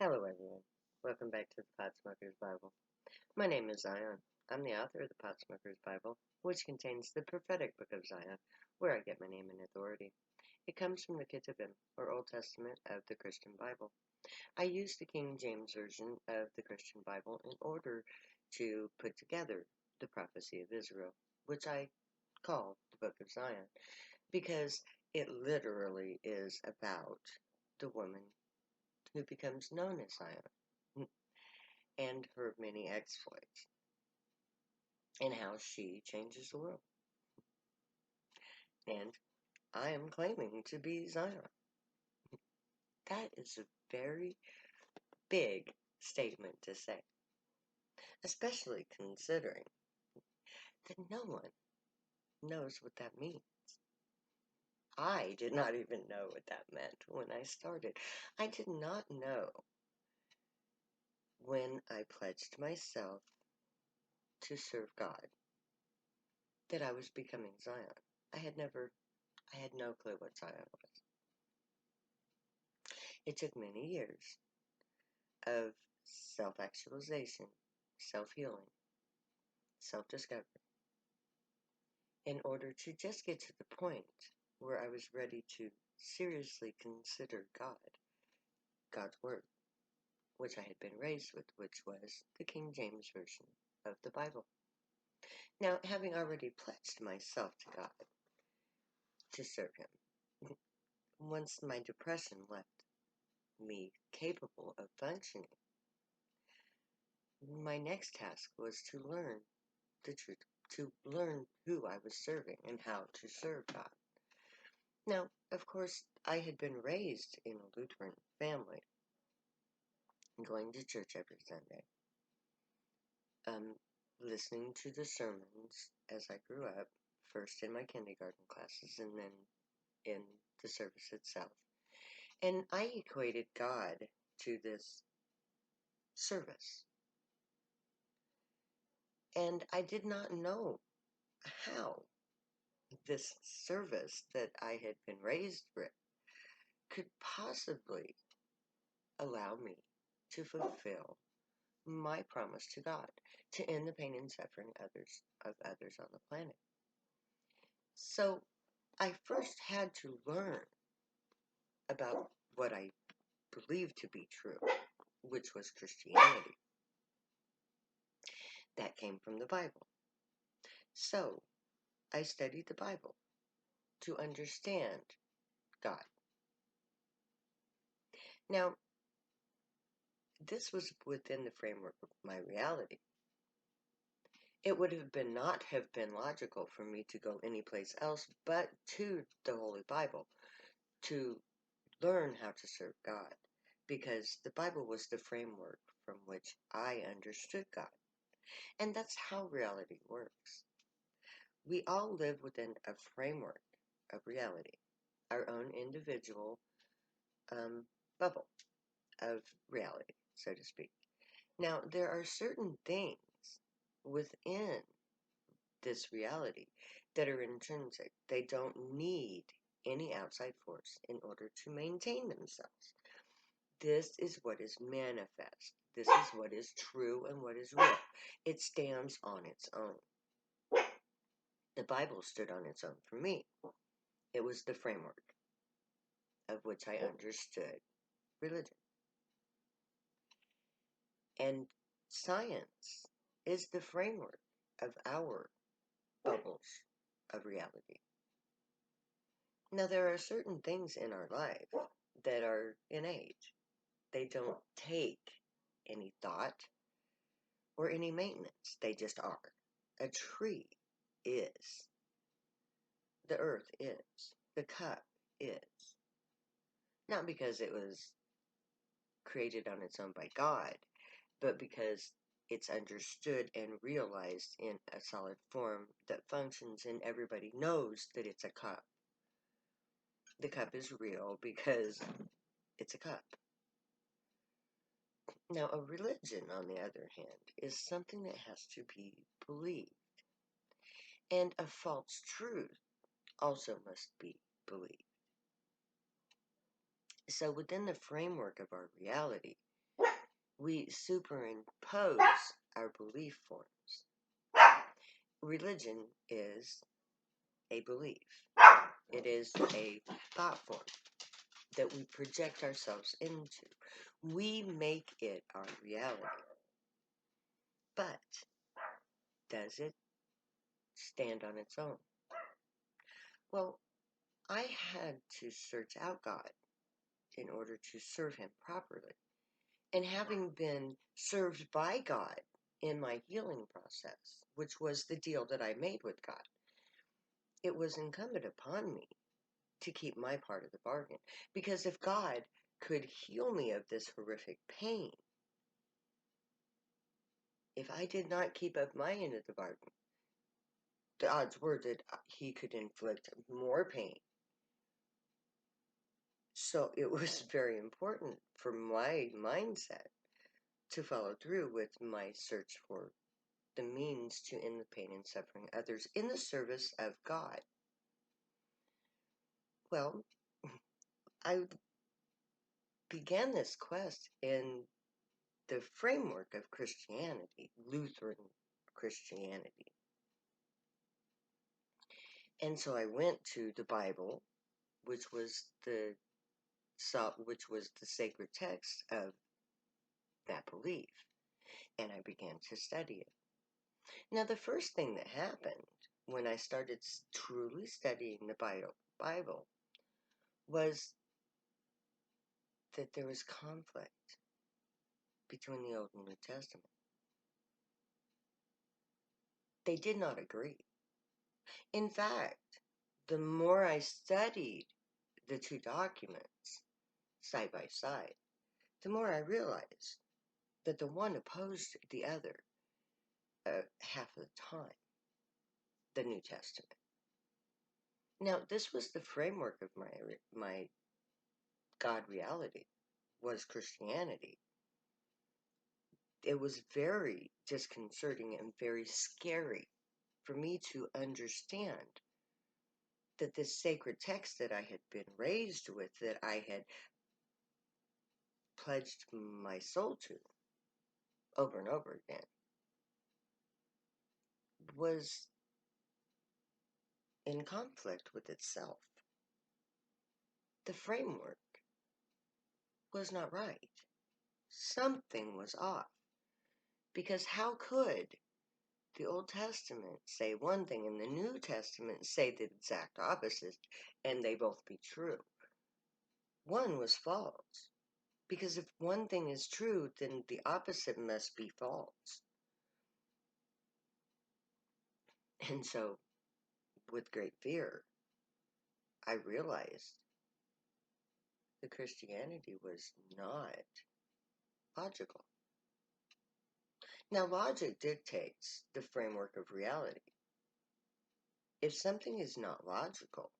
Hello, everyone. Welcome back to the Potsmoker's Bible. My name is Zion. I'm the author of the Potsmoker's Bible, which contains the prophetic book of Zion, where I get my name and authority. It comes from the Ketuvim, or Old Testament of the Christian Bible. I use the King James Version of the Christian Bible in order to put together the prophecy of Israel, which I call the Book of Zion, because it literally is about the woman who becomes known as Zion and her many exploits, and how she changes the world. And I am claiming to be Zion. That is a very big statement to say, especially considering that no one knows what that means. I did not even know what that meant when I started. I did not know when I pledged myself to serve God that I was becoming Zion. I had no clue what Zion was. It took many years of self-actualization, self-healing, self-discovery, in order to just get to the point where I was ready to seriously consider God's Word, which I had been raised with, which was the King James Version of the Bible. Now, having already pledged myself to God to serve Him, once my depression left me capable of functioning, my next task was to learn the truth, to learn who I was serving and how to serve God. Now, of course, I had been raised in a Lutheran family, going to church every Sunday, listening to the sermons as I grew up, first in my kindergarten classes and then in the service itself. And I equated God to this service. And I did not know how this service that I had been raised with could possibly allow me to fulfill my promise to God to end the pain and suffering of others on the planet. So I first had to learn about what I believed to be true, which was Christianity. That came from the Bible. So I studied the Bible to understand God. Now, this was within the framework of my reality. It would not have been logical for me to go anyplace else but to the Holy Bible to learn how to serve God, because the Bible was the framework from which I understood God. And that's how reality works. We all live within a framework of reality, our own individual bubble of reality, so to speak. Now, there are certain things within this reality that are intrinsic. They don't need any outside force in order to maintain themselves. This is what is manifest. This is what is true and what is real. It stands on its own. The Bible stood on its own for me. It was the framework of which I understood religion. And science is the framework of our bubbles of reality. Now, there are certain things in our life that are innate. They don't take any thought or any maintenance. They just are. A tree is. The earth is. The cup is. Not because it was created on its own by God, but because it's understood and realized in a solid form that functions and everybody knows that it's a cup. The cup is real because it's a cup. Now, a religion, on the other hand, is something that has to be believed. And a false truth also must be believed. So within the framework of our reality, we superimpose our belief forms. Religion is a belief. It is a thought form that we project ourselves into. We make it our reality. But does it stand on its own? Well, I had to search out God in order to serve Him properly. And having been served by God in my healing process, which was the deal that I made with God, it was incumbent upon me to keep my part of the bargain. Because if God could heal me of this horrific pain, if I did not keep up my end of the bargain, the odds were that He could inflict more pain. So it was very important for my mindset to follow through with my search for the means to end the pain and suffering of others in the service of God. Well, I began this quest in the framework of Christianity, Lutheran Christianity. And so I went to the Bible, which was the sacred text of that belief, and I began to study it. Now, the first thing that happened when I started truly studying the Bible was that there was conflict between the Old and New Testament. They did not agree. In fact, the more I studied the two documents side by side, the more I realized that the one opposed the other half of the time, the New Testament. Now, this was the framework of my God reality, was Christianity. It was very disconcerting and very scary for me to understand that this sacred text that I had been raised with, that I had pledged my soul to over and over again, was in conflict with itself. The framework was not right. Something was off. Because how could the Old Testament say one thing and the New Testament say the exact opposite, and they both be true? One was false. Because if one thing is true, then the opposite must be false. And so, with great fear, I realized that Christianity was not logical. Now, logic dictates the framework of reality. If something is not logical,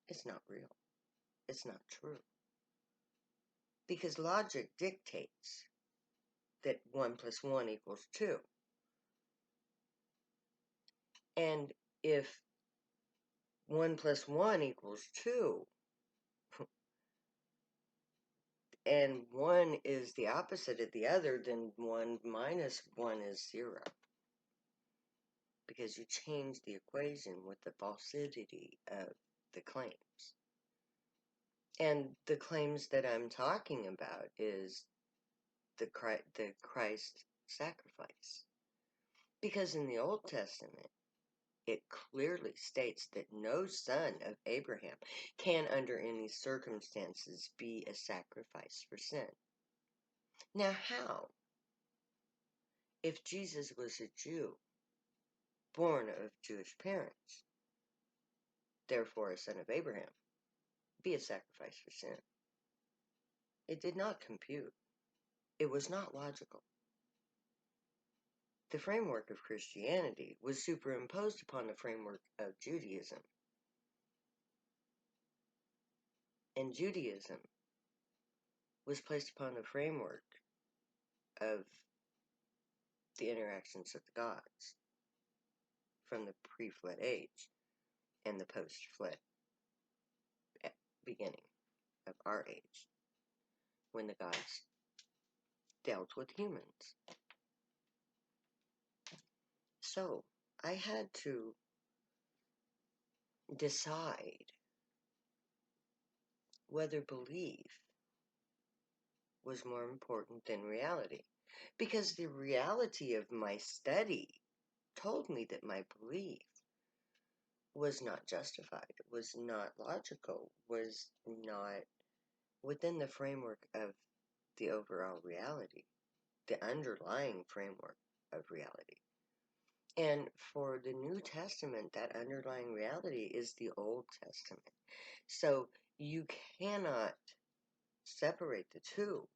it's not real. It's not true. Because logic dictates that 1 plus 1 equals 2. And if 1 plus 1 equals 2, and 1 is the opposite of the other, then 1 minus 1 is 0. Because you change the equation with the falsity of the claims. And the claims that I'm talking about is the Christ sacrifice. Because in the Old Testament, it clearly states that no son of Abraham can under any circumstances be a sacrifice for sin. Now how? If Jesus was a Jew, born of Jewish parents, therefore a son of Abraham, be a sacrifice for sin? It did not compute. It was not logical. The framework of Christianity was superimposed upon the framework of Judaism. And Judaism was placed upon the framework of the interactions of the gods from the pre-flood age and the post-flood beginning of our age, when the gods dealt with humans. So I had to decide whether belief was more important than reality. Because the reality of my study told me that my belief was not justified, was not logical, was not within the framework of the overall reality, the underlying framework of reality. And for the New Testament, that underlying reality is the Old Testament. So you cannot separate the two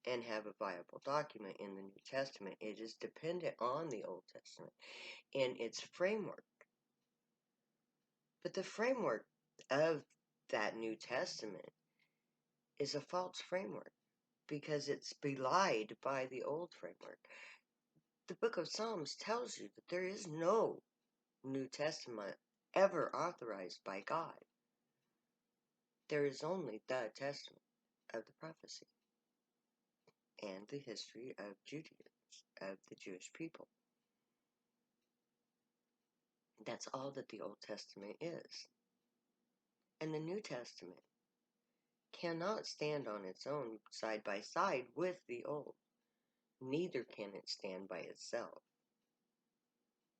and have a viable document in the New Testament. It is dependent on the Old Testament and its framework. But the framework of that New Testament is a false framework because it's belied by the old framework. The book of Psalms tells you that there is no New Testament ever authorized by God. There is only the Testament of the prophecy and the history of Judaism, of the Jewish people. That's all that the Old Testament is. And the New Testament cannot stand on its own side by side with the Old. Neither can it stand by itself.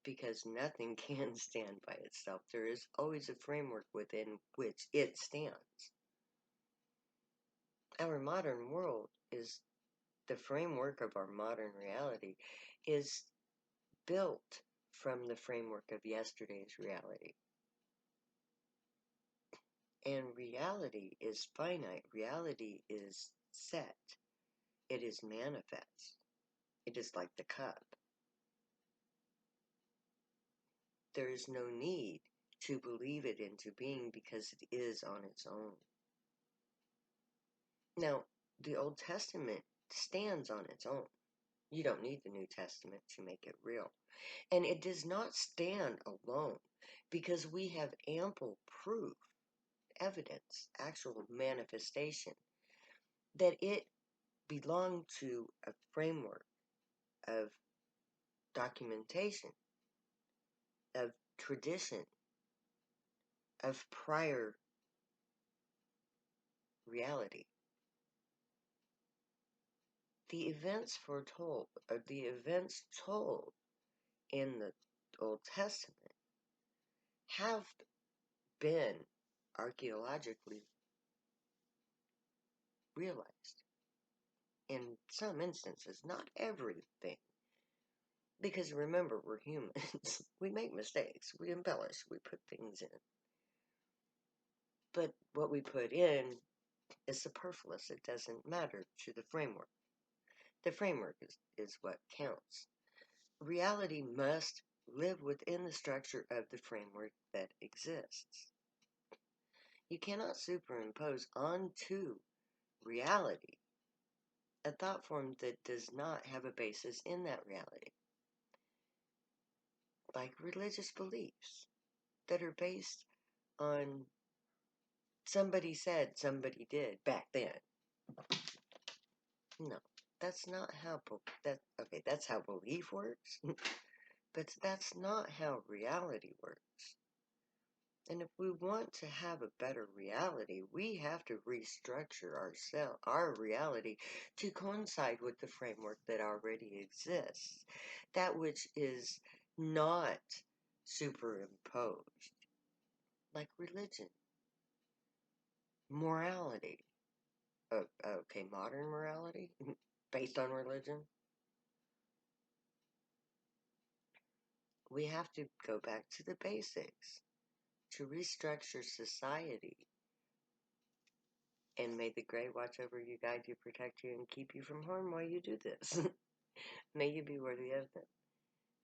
Because nothing can stand by itself. There is always a framework within which it stands. Our modern world is the framework of our modern reality is built from the framework of yesterday's reality. And reality is finite. Reality is set. It is manifest. It is like the cup. There is no need to believe it into being because it is on its own. Now, the Old Testament stands on its own. You don't need the New Testament to make it real. And it does not stand alone because we have ample proof, evidence, actual manifestation that it belonged to a framework of documentation, of tradition, of prior reality. The events foretold, or the events told in the Old Testament have been archaeologically realized. In some instances, not everything. Because remember, we're humans. We make mistakes. We embellish. We put things in. But what we put in is superfluous. It doesn't matter to the framework. The framework is what counts. Reality must live within the structure of the framework that exists. You cannot superimpose onto reality a thought form that does not have a basis in that reality. Like religious beliefs that are based on somebody said, somebody did back then. No, that's not how that's how belief works, but that's not how reality works. And if we want to have a better reality, we have to restructure our reality to coincide with the framework that already exists. That which is not superimposed. Like religion. Morality. Okay, modern morality? Based on religion? We have to go back to the basics to restructure society. And may the Grey watch over you, guide you, protect you, and keep you from harm while you do this. May you be worthy of them.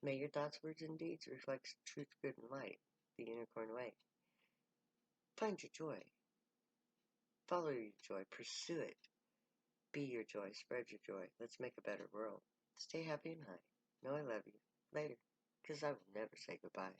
May your thoughts, words, and deeds reflect truth, good, and light, the unicorn way. Find your joy. Follow your joy. Pursue it. Be your joy. Spread your joy. Let's make a better world. Stay happy and high. Know I love you. Later. Because I will never say goodbye.